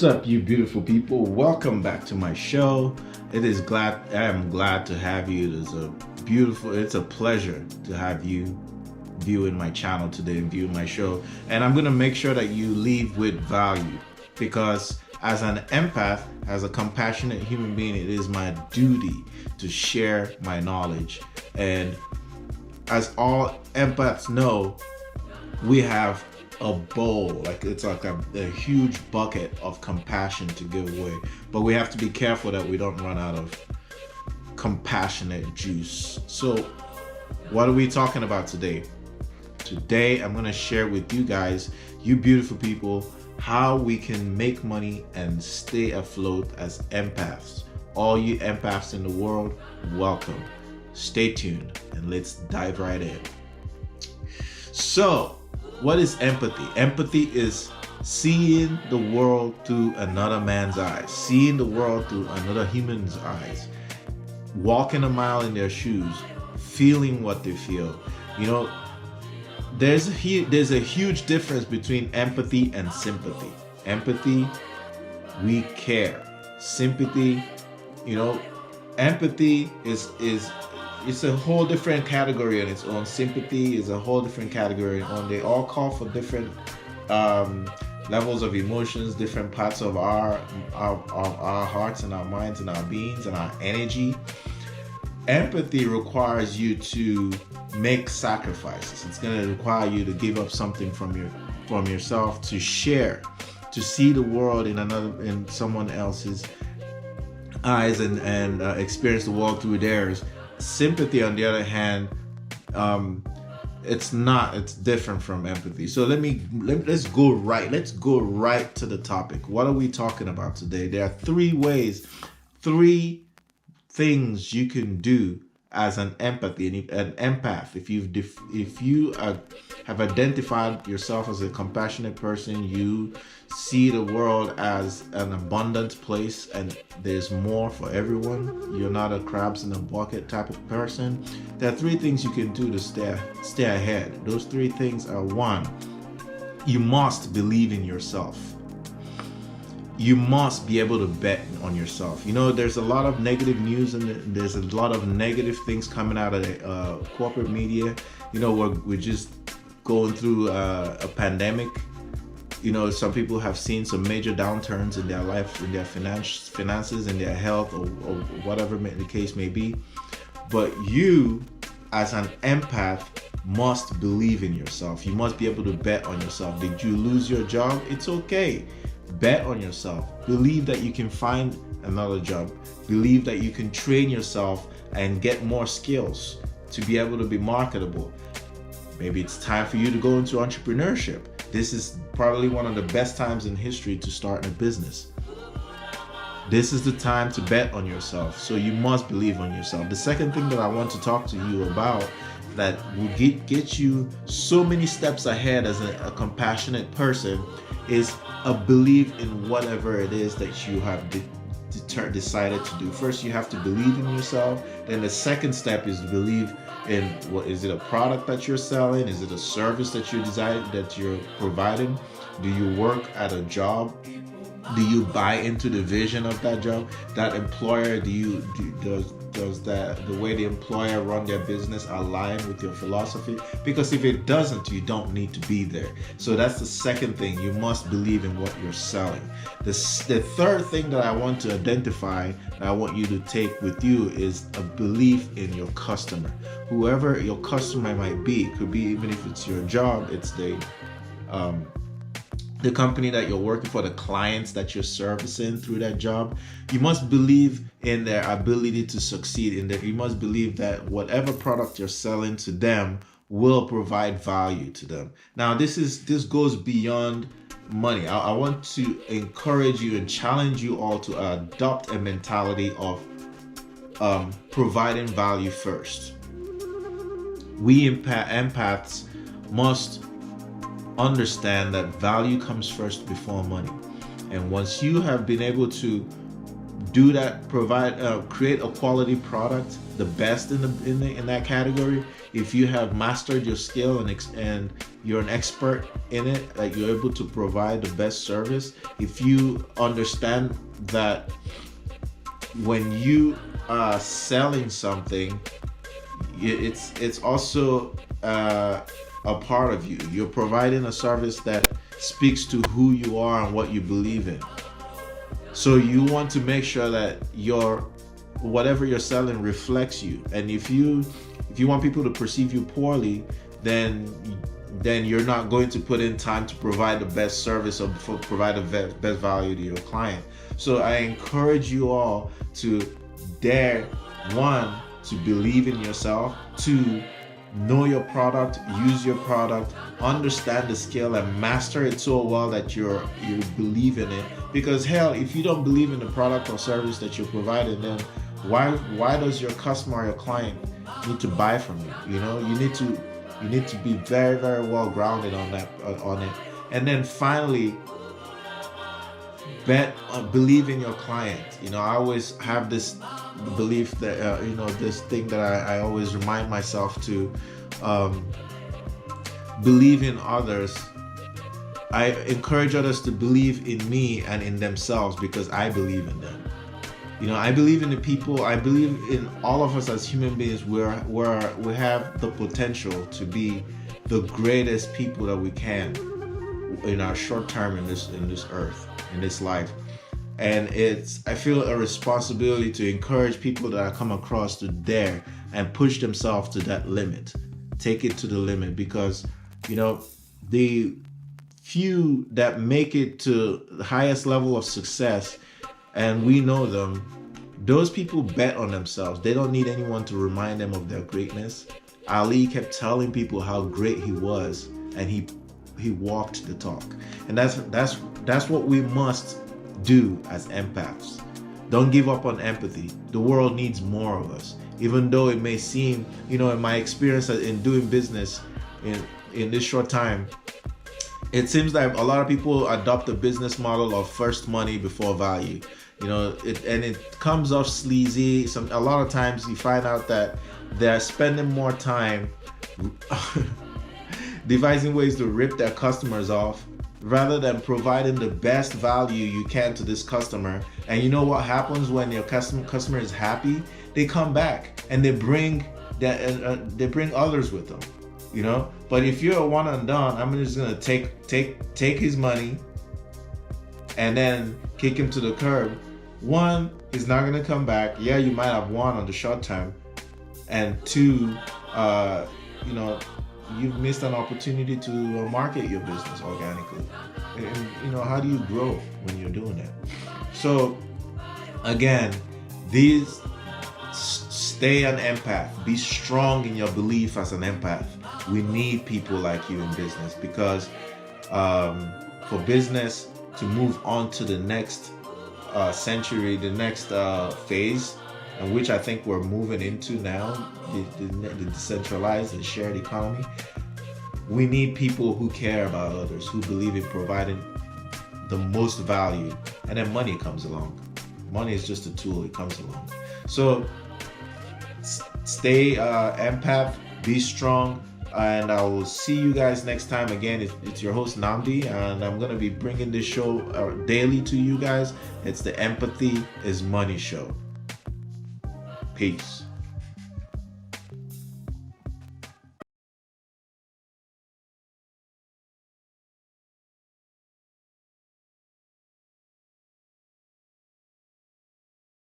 What's up, you beautiful people? Welcome back to my show. I am glad to have you. It's a pleasure to have you viewing my channel today and viewing my show. And I'm gonna make sure that you leave with value, because as an empath, as a compassionate human being, it is my duty to share my knowledge. And as all empaths know, we have a bowl, it's like a huge bucket of compassion to give away, but we have to be careful that we don't run out of compassionate juice. So what are we talking about today? Today I'm going to share with you guys, you beautiful people, how we can make money and stay afloat as empaths. All you empaths in the world, welcome. Stay tuned and let's dive right in. So what is empathy? Empathy is seeing the world through another man's eyes, seeing the world through another human's eyes, walking a mile in their shoes, feeling what they feel. You know, there's a huge difference between empathy and sympathy. Empathy, we care. Sympathy, empathy it's a whole different category on its own. Sympathy is a whole different category on. They all call for different levels of emotions, different parts of our hearts and our minds and our beings and our energy. Empathy requires you to make sacrifices. It's going to require you to give up something from yourself, to share, to see the world in someone else's eyes and experience the world through theirs. Sympathy, on the other hand, it's different from empathy. So let's go right to the topic. What are we talking about today? There are three things you can do as an empath. If you have identified yourself as a compassionate person, you see the world as an abundant place and there's more for everyone. You're not a crabs in a bucket type of person. There are three things you can do to stay ahead. Those three things are: one, you must believe in yourself. You must be able to bet on yourself. There's a lot of negative news and there's a lot of negative things coming out of the corporate media. We're just going through a pandemic. Some people have seen some major downturns in their life, in their finances, in their health, or whatever the case may be. But you, as an empath, must believe in yourself. You must be able to bet on yourself. Did you lose your job? It's okay. Bet on yourself. Believe that you can find another job. Believe that you can train yourself and get more skills to be able to be marketable. Maybe it's time for you to go into entrepreneurship. This is probably one of the best times in history to start a business. This is the time to bet on yourself. So you must believe on yourself. The second thing that I want to talk to you about that will get you so many steps ahead as a compassionate person is a belief in whatever it is that you have decided to do. First, you have to believe in yourself. Then the second step is to believe in what is it, a product that you're selling? Is it a service that you're providing? Do you work at a job? Do you buy into the vision of that job? That employer, does the way the employer run their business align with your philosophy? Because if it doesn't, you don't need to be there. So that's the second thing. You must believe in what you're selling. The third thing that I want to identify, that I want you to take with you, is a belief in your customer. Whoever your customer might be, it could be, even if it's your job, it's the company that you're working for, the clients that you're servicing through that job. You must believe in their ability to succeed. You must believe that whatever product you're selling to them will provide value to them. Now, this goes beyond money. I want to encourage you and challenge you all to adopt a mentality of providing value first. We empaths must understand that value comes first before money. And once you have been able to do that, provide, create a quality product, the best in that category. If you have mastered your skill and you're an expert in it, like you're able to provide the best service. If you understand that when you are selling something, it's also a part of you. You're providing a service that speaks to who you are and what you believe in. So you want to make sure that whatever you're selling reflects you. And if you want people to perceive you poorly, then you're not going to put in time to provide the best service or provide the best value to your client. So I encourage you all to dare, one, to believe in yourself, two, know your product, use your product, understand the skill and master it so well that you believe in it. Because hell, if you don't believe in the product or service that you're providing, then why does your customer or your client need to buy from you? You know, you need to be very, very well grounded on it. And then finally, believe in your client. You know, I always have this belief that this thing that I always remind myself to believe in others. I encourage others to believe in me and in themselves because I believe in them. You know, I believe in the people. I believe in all of us as human beings. We have the potential to be the greatest people that we can in our short term in this earth, in this life. And I feel a responsibility to encourage people that I come across to dare and push themselves to that limit. Take it to the limit, because, you know, the few that make it to the highest level of success, and we know them, those people bet on themselves. They don't need anyone to remind them of their greatness. Ali kept telling people how great he was, and he walked the talk. And that's what we must do as empaths. Don't give up on empathy. The world needs more of us. Even though it may seem, you know, in my experience in doing business in this short time, it seems like a lot of people adopt the business model of first money before value. You know, it comes off sleazy. A lot of times you find out that they're spending more time devising ways to rip their customers off rather than providing the best value you can to this customer. And you know what happens when your customer is happy? They come back and they bring others with them. You know, but if you're a one and done, I'm just gonna take his money and then kick him to the curb. One, he's not gonna come back. Yeah, you might have won on the short term, and two, you know, you've missed an opportunity to market your business organically. And you know, how do you grow when you're doing that? So again, stay an empath. Be strong in your belief as an empath. We need people like you in business, because for business to move on to the next century, the next phase, and which I think we're moving into now, the decentralized and shared economy, we need people who care about others, who believe in providing the most value, and then money comes along. Money is just a tool, it comes along. So stay empath, be strong, and I will see you guys next time. Again, it's your host Namdi, and I'm going to be bringing this show daily to you guys. It's the Empathy is Money show. Peace.